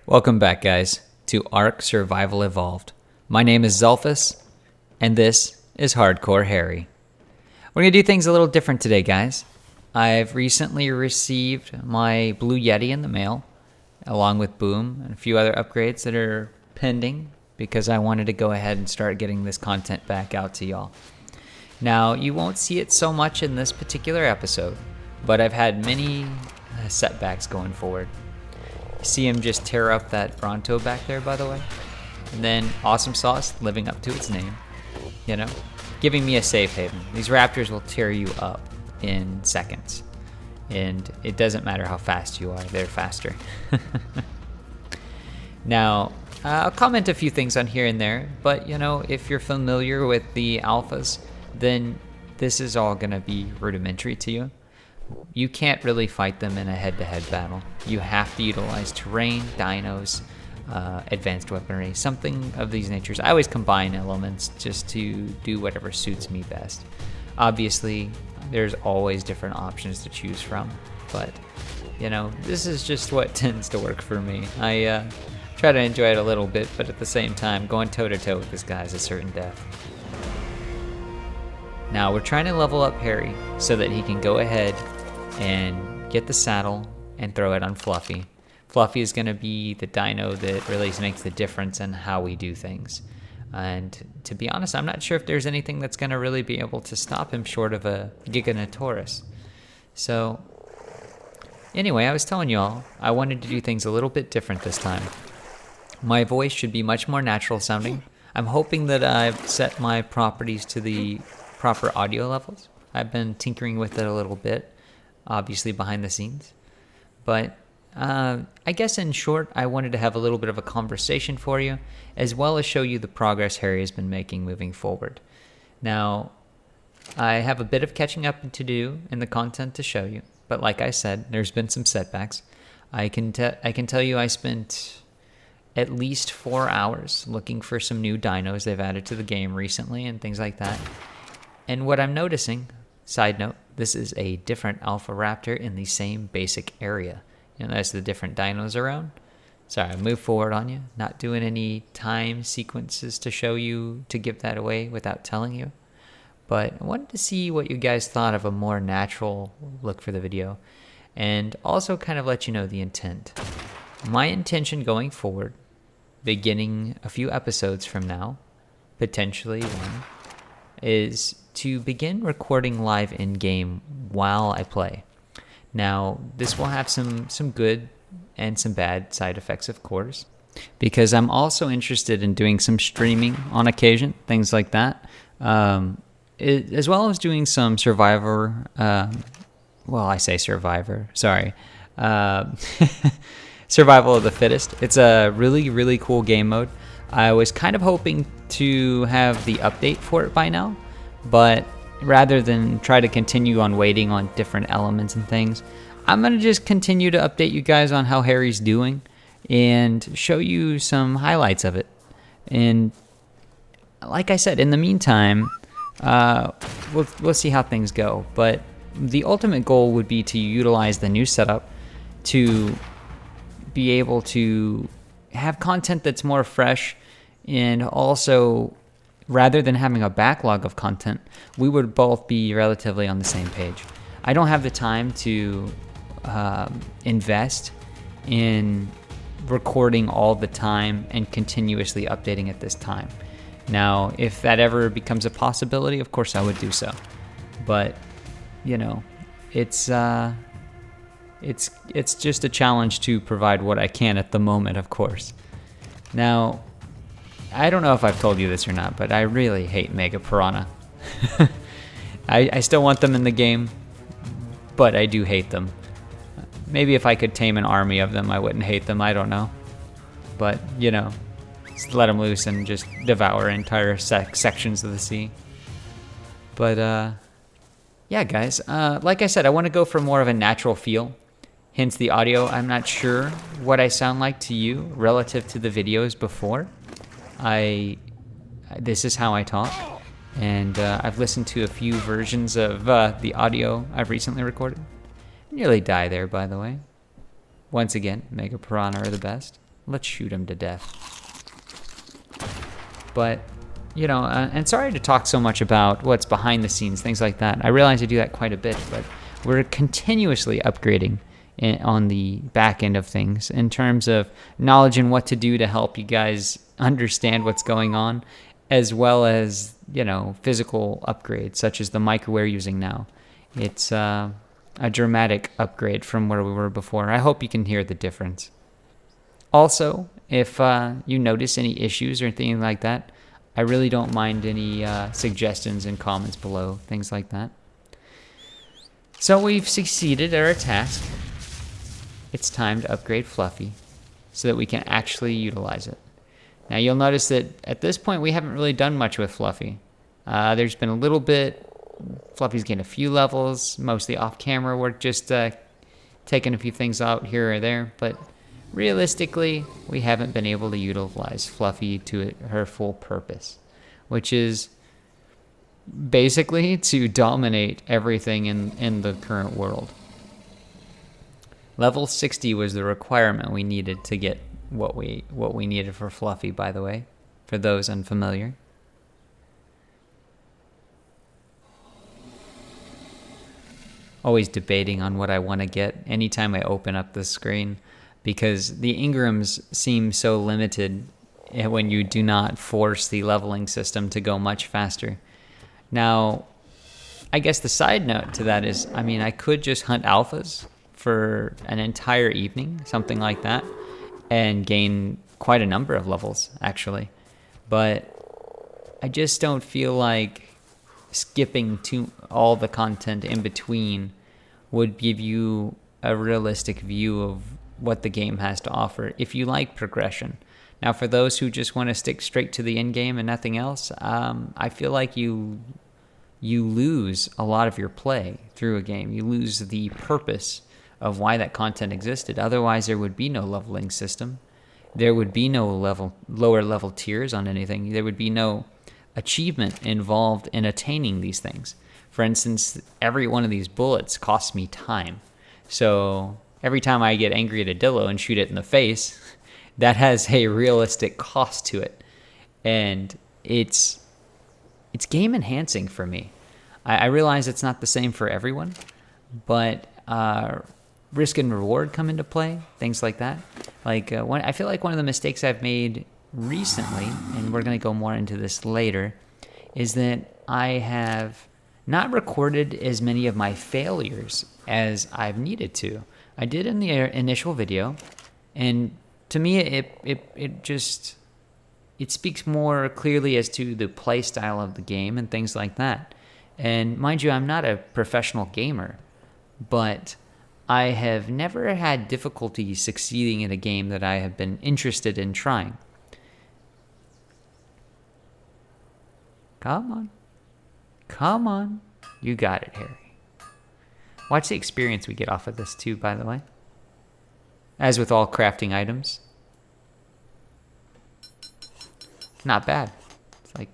Welcome back, guys, to Ark Survival Evolved. My name is Xaelfas, and this is Hardcore Harry. We're going to do things a little different today, guys. I've recently received my Blue Yeti in the mail, along with Boom and a few other upgrades that are pending, because I wanted to go ahead and start getting this content back out to y'all. Now, you won't see it so much in this particular episode, but I've had many setbacks going forward. See him just tear up that Bronto back there, by the way. And then Awesome Sauce living up to its name, giving me a safe haven. These raptors will tear you up in seconds. And it doesn't matter how fast you are, they're faster. Now, I'll comment a few things on here and there, but if you're familiar with the alphas, then this is all going to be rudimentary to you. You can't really fight them in a head-to-head battle. You have to utilize terrain, dinos, advanced weaponry, something of these natures. I always combine elements just to do whatever suits me best. Obviously, there's always different options to choose from, but this is just what tends to work for me. I try to enjoy it a little bit, but at the same time, going toe-to-toe with this guy is a certain death. Now, we're trying to level up Harry so that he can go ahead and get the saddle and throw it on Fluffy. Fluffy is going to be the dino that really makes the difference in how we do things. And to be honest, I'm not sure if there's anything that's going to really be able to stop him short of a Giganotaurus. So, anyway, I was telling y'all, I wanted to do things a little bit different this time. My voice should be much more natural sounding. I'm hoping that I've set my properties to the proper audio levels. I've been tinkering with it a little bit, obviously behind the scenes. But I guess in short, I wanted to have a little bit of a conversation for you, as well as show you the progress Harry has been making moving forward. Now, I have a bit of catching up to do in the content to show you, but like I said, there's been some setbacks. I can tell you I spent at least 4 hours looking for some new dinos they've added to the game recently and things like that. And what I'm noticing, side note, this is a different Alpha Raptor in the same basic area. That's the different dinos around. Sorry, I moved forward on you. Not doing any time sequences to show you, to give that away without telling you. But I wanted to see what you guys thought of a more natural look for the video. And also kind of let you know the intent. My intention going forward, beginning a few episodes from now, potentially one, is to begin recording live in-game while I play. Now, this will have some good and some bad side effects, of course, because I'm also interested in doing some streaming on occasion, things like that, as well as doing some Survivor, I say Survivor, sorry, Survival of the Fittest. It's a really, really cool game mode. I was kind of hoping to have the update for it by now, but rather than try to continue on waiting on different elements and things, I'm going to just continue to update you guys on how Harry's doing and show you some highlights of it. And like I said, in the meantime, we'll see how things go. But the ultimate goal would be to utilize the new setup to be able to have content that's more fresh, and also, rather than having a backlog of content, we would both be relatively on the same page. I don't have the time to invest in recording all the time and continuously updating at this time. Now, if that ever becomes a possibility, of course I would do so. But, it's just a challenge to provide what I can at the moment, of course. Now, I don't know if I've told you this or not, but I really hate Mega Piranha. I still want them in the game, but I do hate them. Maybe if I could tame an army of them, I wouldn't hate them. I don't know. But, just let them loose and just devour entire sections of the sea. But, yeah, guys. Like I said, I want to go for more of a natural feel. Hence the audio. I'm not sure what I sound like to you relative to the videos before. This is how I talk, and I've listened to a few versions of the audio I've recently recorded. Nearly die there, by the way. Once again, Mega Piranha are the best. Let's shoot him to death. But, and sorry to talk so much about what's behind the scenes, things like that. I realize I do that quite a bit, but we're continuously upgrading on the back end of things in terms of knowledge and what to do to help you guys understand what's going on, as well as, physical upgrades, such as the mic we're using now. It's a dramatic upgrade from where we were before. I hope you can hear the difference. Also, if you notice any issues or anything like that, I really don't mind any suggestions and comments below, things like that. So we've succeeded at our task. It's time to upgrade Fluffy so that we can actually utilize it. Now you'll notice that at this point we haven't really done much with Fluffy. There's been a little bit. Fluffy's gained a few levels, mostly off camera. We're just taking a few things out here or there, but realistically, we haven't been able to utilize Fluffy to her full purpose, which is basically to dominate everything in the current world. Level 60 was the requirement we needed to get what we needed for Fluffy, by the way, for those unfamiliar. Always debating on what I want to get anytime I open up the screen, because the Ingrams seem so limited when you do not force the leveling system to go much faster. Now, I guess the side note to that is, I could just hunt alphas for an entire evening, something like that, and gain quite a number of levels, actually. But I just don't feel like skipping to all the content in between would give you a realistic view of what the game has to offer if you like progression. Now, for those who just want to stick straight to the end game and nothing else, I feel like you lose a lot of your play through a game. You lose the purpose of why that content existed. Otherwise, there would be no leveling system. There would be no lower level tiers on anything. There would be no achievement involved in attaining these things. For instance, every one of these bullets costs me time. So every time I get angry at a Dillo and shoot it in the face, that has a realistic cost to it. And it's game enhancing for me. I realize it's not the same for everyone, but risk and reward come into play, things like that. I feel like one of the mistakes I've made recently, and we're going to go more into this later, is that I have not recorded as many of my failures as I've needed to. I did in the initial video, and to me it speaks more clearly as to the play style of the game and things like that. And mind you, I'm not a professional gamer, but I have never had difficulty succeeding in a game that I have been interested in trying. Come on. You got it, Harry. Watch the experience we get off of this too, by the way. As with all crafting items. Not bad. It's like,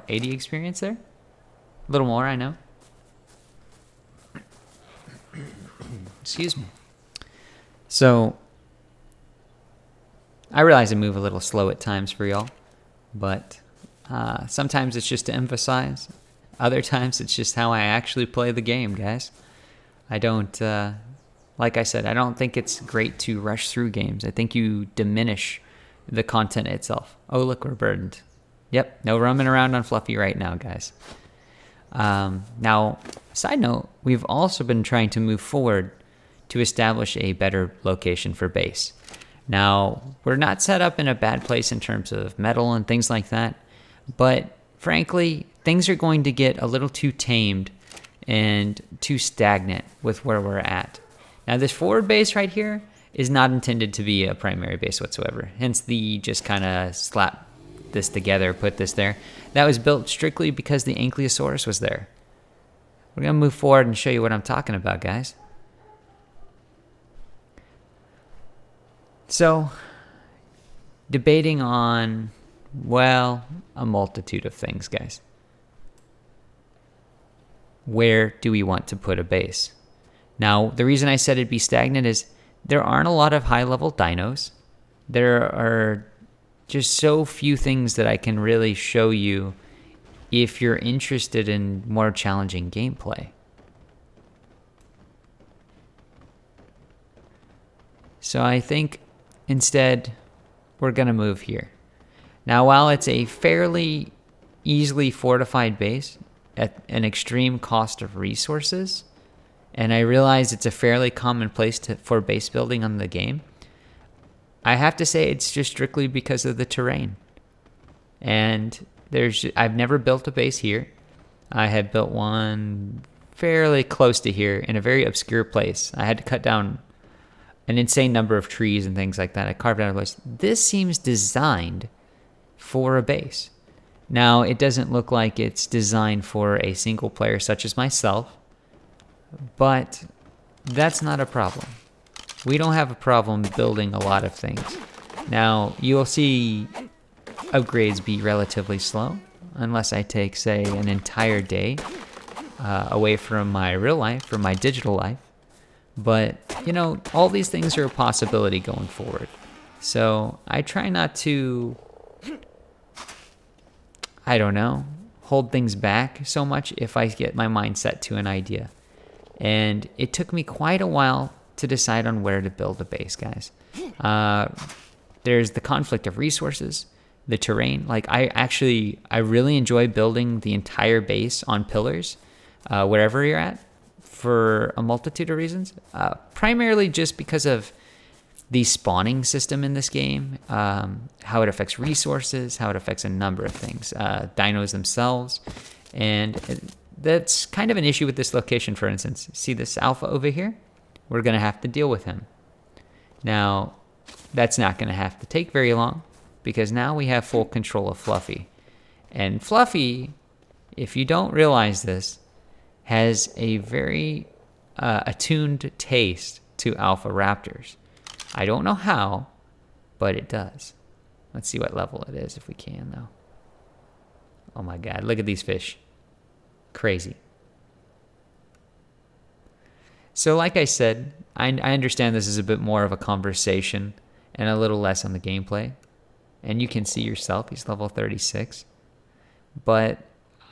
80 experience there? A little more, I know. Excuse me. So, I realize I move a little slow at times for y'all, but sometimes it's just to emphasize. Other times it's just how I actually play the game, guys. I don't, like I said, I don't think it's great to rush through games. I think you diminish the content itself. Oh, look, we're burdened. Yep, no roaming around on Fluffy right now, guys. Now, side note, we've also been trying to move forward to establish a better location for base. Now, we're not set up in a bad place in terms of metal and things like that, but frankly, things are going to get a little too tamed and too stagnant with where we're at. Now, this forward base right here is not intended to be a primary base whatsoever, hence the just kind of slap this together, put this there. That was built strictly because the Ankylosaurus was there. We're going to move forward and show you what I'm talking about, guys. So, debating on, well, a multitude of things, guys. Where do we want to put a base? Now, the reason I said it'd be stagnant is there aren't a lot of high-level dinos. there are just so few things that I can really show you if you're interested in more challenging gameplay. So I think instead we're going to move here. Now, while it's a fairly easily fortified base at an extreme cost of resources, and I realize it's a fairly common place for base building on the game, I have to say it's just strictly because of the terrain. And I've never built a base here. I had built one fairly close to here in a very obscure place. I had to cut down an insane number of trees and things like that. I carved out a place. This seems designed for a base. Now, it doesn't look like it's designed for a single player such as myself, but that's not a problem. We don't have a problem building a lot of things. Now, you'll see upgrades be relatively slow unless I take, say, an entire day away from my real life, from my digital life. But, all these things are a possibility going forward. So I try not to, hold things back so much if I get my mind set to an idea. And it took me quite a while to decide on where to build a base, guys. There's the conflict of resources, the terrain. Like I really enjoy building the entire base on pillars, wherever you're at, for a multitude of reasons. Primarily just because of the spawning system in this game, how it affects resources, how it affects a number of things, dinos themselves, and that's kind of an issue with this location. For instance, see this alpha over here? We're going to have to deal with him. Now, that's not going to have to take very long because now we have full control of Fluffy. And Fluffy, if you don't realize this, has a very attuned taste to alpha raptors. I don't know how, but it does. Let's see what level it is if we can, though. Oh my God, look at these fish. Crazy. So like I said, I understand this is a bit more of a conversation and a little less on the gameplay. And you can see yourself, he's level 36. But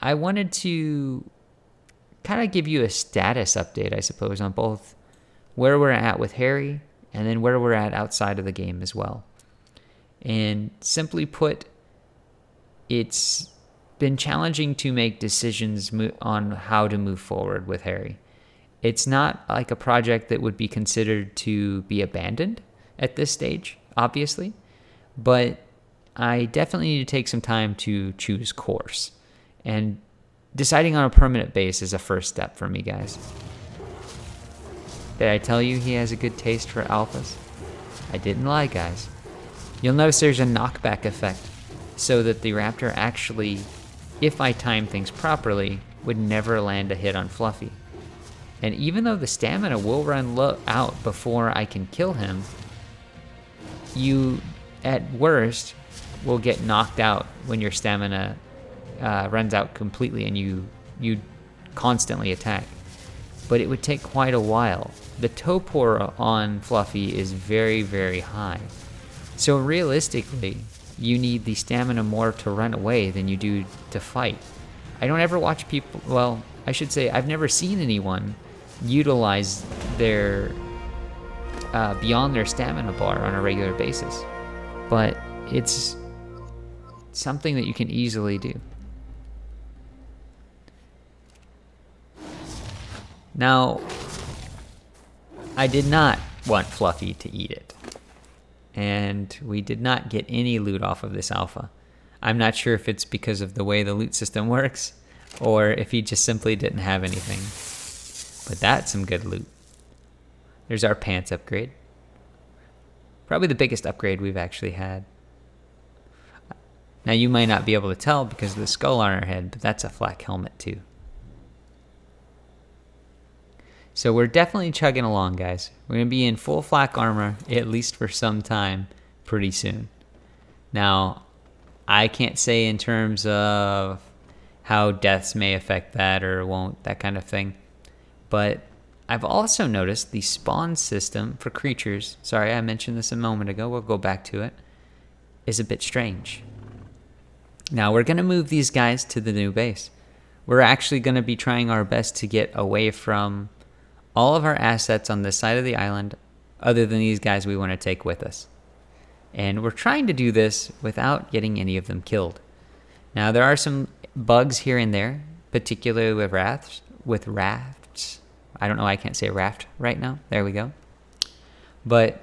I wanted to kind of give you a status update, I suppose, on both where we're at with Harry and then where we're at outside of the game as well. And simply put, it's been challenging to make decisions on how to move forward with Harry. It's not like a project that would be considered to be abandoned at this stage, obviously, but I definitely need to take some time to choose course. And deciding on a permanent base is a first step for me, guys. Did I tell you he has a good taste for alphas? I didn't lie, guys. You'll notice there's a knockback effect, so that the raptor actually, if I time things properly, would never land a hit on Fluffy. And even though the stamina will run out before I can kill him, you, at worst, will get knocked out when your stamina runs out completely and you constantly attack. But it would take quite a while. The torpor on Fluffy is very, very high. So realistically, you need the stamina more to run away than you do to fight. I don't ever watch people, well, I should say I've never seen anyone utilize their beyond their stamina bar on a regular basis. But it's something that you can easily do. Now, I did not want Fluffy to eat it. And we did not get any loot off of this alpha. I'm not sure if it's because of the way the loot system works, or if he just simply didn't have anything. But that's some good loot. There's our pants upgrade. Probably the biggest upgrade we've actually had. Now you might not be able to tell because of the skull on our head, but that's a flak helmet too. So we're definitely chugging along, guys. We're going to be in full flak armor, at least for some time, pretty soon. Now, I can't say in terms of how deaths may affect that or won't, that kind of thing. But I've also noticed the spawn system for creatures, sorry, I mentioned this a moment ago, we'll go back to it, is a bit strange. Now, we're going to move these guys to the new base. We're actually going to be trying our best to get away from all of our assets on this side of the island, other than these guys we want to take with us. And we're trying to do this without getting any of them killed. Now, there are some bugs here and there, particularly with rafts. I don't know, I can't say raft right now. There we go. But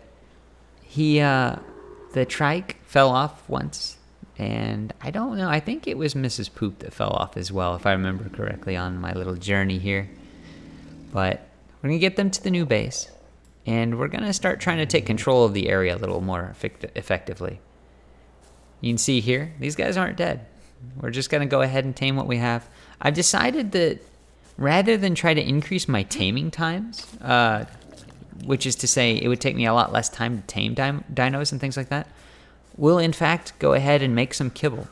the trike fell off once, and I don't know, I think it was Mrs. Poop that fell off as well, if I remember correctly on my little journey here. But we're going to get them to the new base, and we're going to start trying to take control of the area a little more effectively. You can see here, these guys aren't dead. We're just going to go ahead and tame what we have. I've decided that rather than try to increase my taming times, which is to say it would take me a lot less time to tame dinos and things like that, we'll in fact go ahead and make some kibble,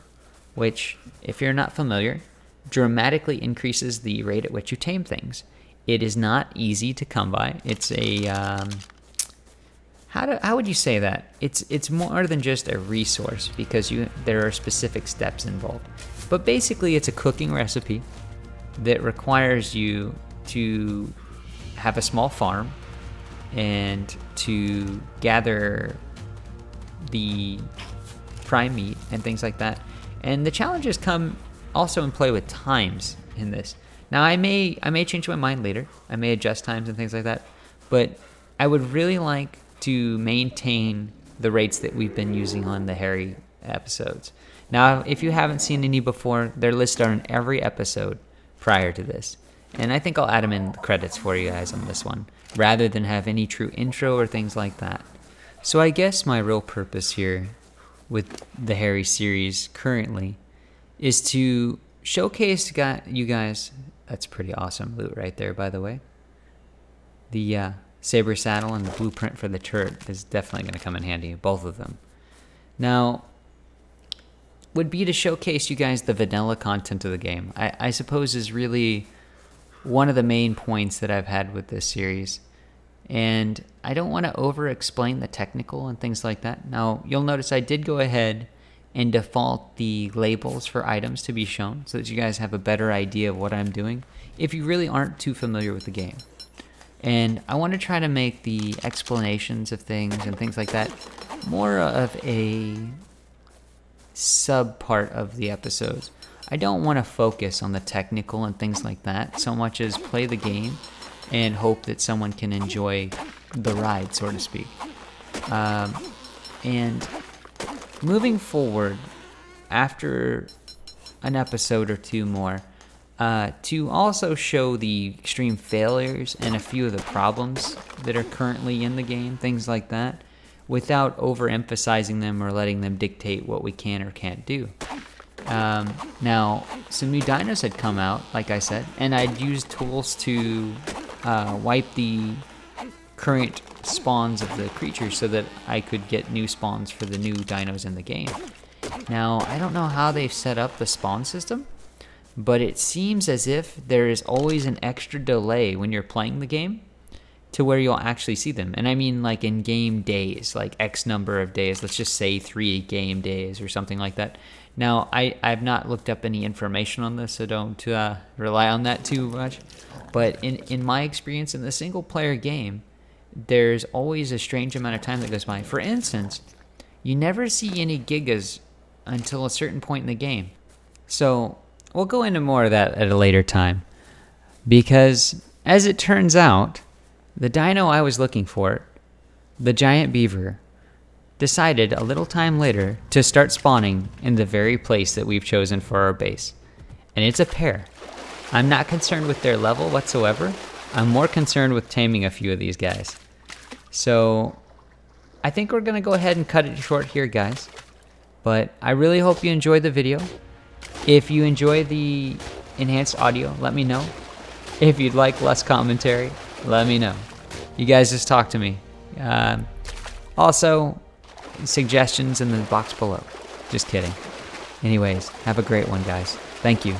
which, if you're not familiar, dramatically increases the rate at which you tame things. It is not easy to come by. It's a how would you say that? It's more than just a resource, because there are specific steps involved. But basically, it's a cooking recipe that requires you to have a small farm and to gather the prime meat and things like that. And the challenges come also in play with times in this. Now, I may change my mind later. I may adjust times and things like that. But I would really like to maintain the rates that we've been using on the Harry episodes. Now, if you haven't seen any before, they're listed on every episode prior to this. And I think I'll add them in the credits for you guys on this one, rather than have any true intro or things like that. So I guess my real purpose here with the Harry series currently is to showcase you guys. That's pretty awesome loot right there, by the way. The saber saddle and the blueprint for the turret is definitely going to come in handy, both of them. Now, would be to showcase you guys the vanilla content of the game. I suppose is really one of the main points that I've had with this series. And I don't want to over-explain the technical and things like that. Now, you'll notice I did go ahead and default the labels for items to be shown so that you guys have a better idea of what I'm doing if you really aren't too familiar with the game. And I want to try to make the explanations of things and things like that more of a sub part of the episodes. I don't want to focus on the technical and things like that so much as play the game and hope that someone can enjoy the ride, so to speak. And moving forward, after an episode or two more, to also show the extreme failures and a few of the problems that are currently in the game, things like that, without overemphasizing them or letting them dictate what we can or can't do. Now, some new dinos had come out, like I said, and I'd used tools to wipe the current spawns of the creatures so that I could get new spawns for the new dinos in the game. Now, I don't know how they've set up the spawn system, but it seems as if there is always an extra delay when you're playing the game to where you'll actually see them. And I mean like in game days, like X number of days, let's just say 3 game days or something like that. Now, I've not looked up any information on this, so don't rely on that too much. But in my experience in the single-player game, there's always a strange amount of time that goes by. For instance, you never see any gigas until a certain point in the game. So we'll go into more of that at a later time. Because, as it turns out, the dino I was looking for, the giant beaver, decided a little time later to start spawning in the very place that we've chosen for our base. And it's a pair. I'm not concerned with their level whatsoever. I'm more concerned with taming a few of these guys. So I think we're going to go ahead and cut it short here, guys. But I really hope you enjoyed the video. If you enjoy the enhanced audio, let me know. If you'd like less commentary, let me know. You guys just talk to me. Also, suggestions in the box below. Just kidding. Anyways, have a great one, guys. Thank you.